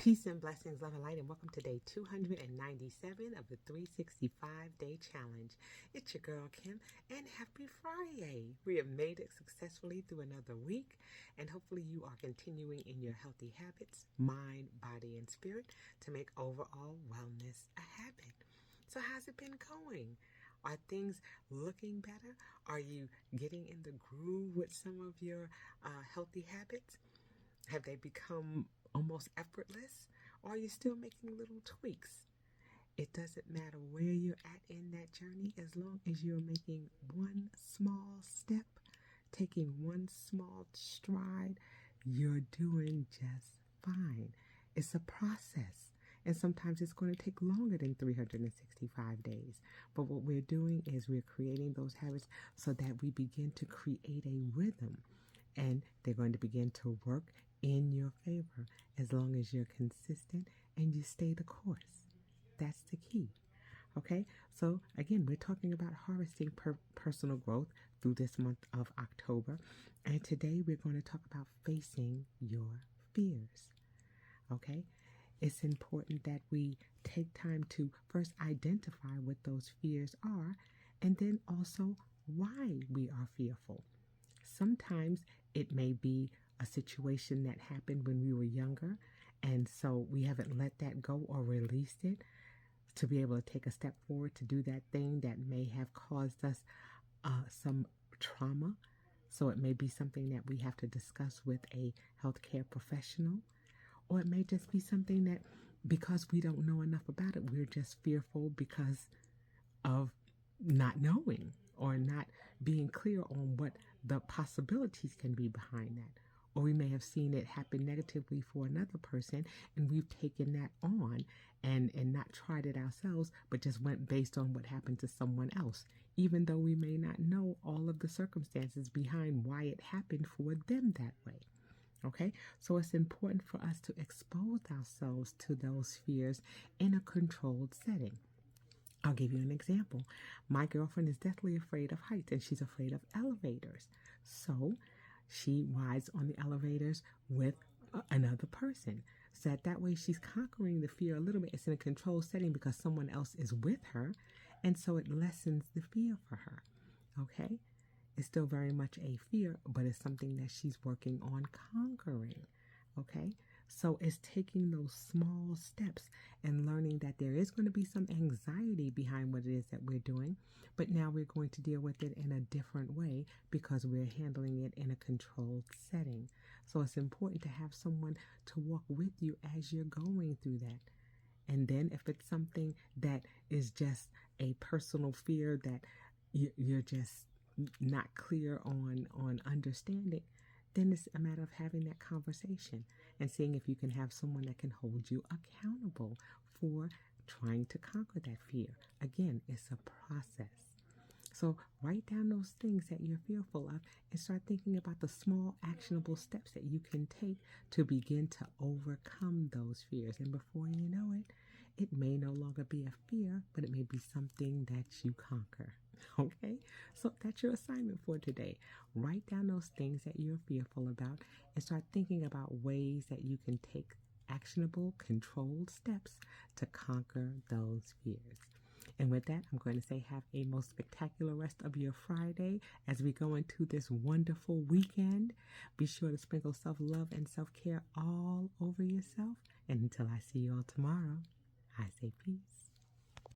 Peace and blessings, love and light, and welcome to day 297 of the 365-day challenge. It's your girl, Kim, and happy Friday. We have made it successfully through another week, and hopefully you are continuing in your healthy habits, mind, body, and spirit, to make overall wellness a habit. So how's it been going? Are things looking better? Are you getting in the groove with some of your healthy habits? Have they become almost effortless? Or are you still making little tweaks? It doesn't matter where you're at in that journey as long as you're making one small step, taking one small stride, you're doing just fine. It's a process. And sometimes it's going to take longer than 365 days. But what we're doing is we're creating those habits so that we begin to create a rhythm. And they're going to begin to work in your favor as long as you're consistent and you stay the course. That's the key. Okay, so again, we're talking about harvesting personal growth through this month of October. And today we're going to talk about facing your fears. Okay, it's important that we take time to first identify what those fears are and then also why we are fearful. Sometimes it may be a situation that happened when we were younger, and so we haven't let that go or released it to be able to take a step forward to do that thing that may have caused us some trauma. So it may be something that we have to discuss with a healthcare professional, or it may just be something that because we don't know enough about it, we're just fearful because of not knowing or not being clear on what the possibilities can be behind that. Or we may have seen it happen negatively for another person and we've taken that on and not tried it ourselves, but just went based on what happened to someone else, even though we may not know all of the circumstances behind why it happened for them that way. Okay, so it's important for us to expose ourselves to those fears in a controlled setting. I'll give you an example. My girlfriend is deathly afraid of heights and she's afraid of elevators. So she rides on the elevators with another person. So that way she's conquering the fear a little bit. It's in a controlled setting because someone else is with her. And so it lessens the fear for her. Okay? It's still very much a fear, but it's something that she's working on conquering. Okay? So it's taking those small steps and learning that there is going to be some anxiety behind what it is that we're doing, but now we're going to deal with it in a different way because we're handling it in a controlled setting. So it's important to have someone to walk with you as you're going through that. And then if it's something that is just a personal fear that you're just not clear on understanding, then it's a matter of having that conversation and seeing if you can have someone that can hold you accountable for trying to conquer that fear. Again, it's a process. So write down those things that you're fearful of and start thinking about the small actionable steps that you can take to begin to overcome those fears. And before you know it, it may no longer be a fear, but it may be something that you conquer. Okay? So that's your assignment for today. Write down those things that you're fearful about and start thinking about ways that you can take actionable, controlled steps to conquer those fears. And with that, I'm going to say have a most spectacular rest of your Friday as we go into this wonderful weekend. Be sure to sprinkle self-love and self-care all over yourself. And until I see you all tomorrow, I say peace.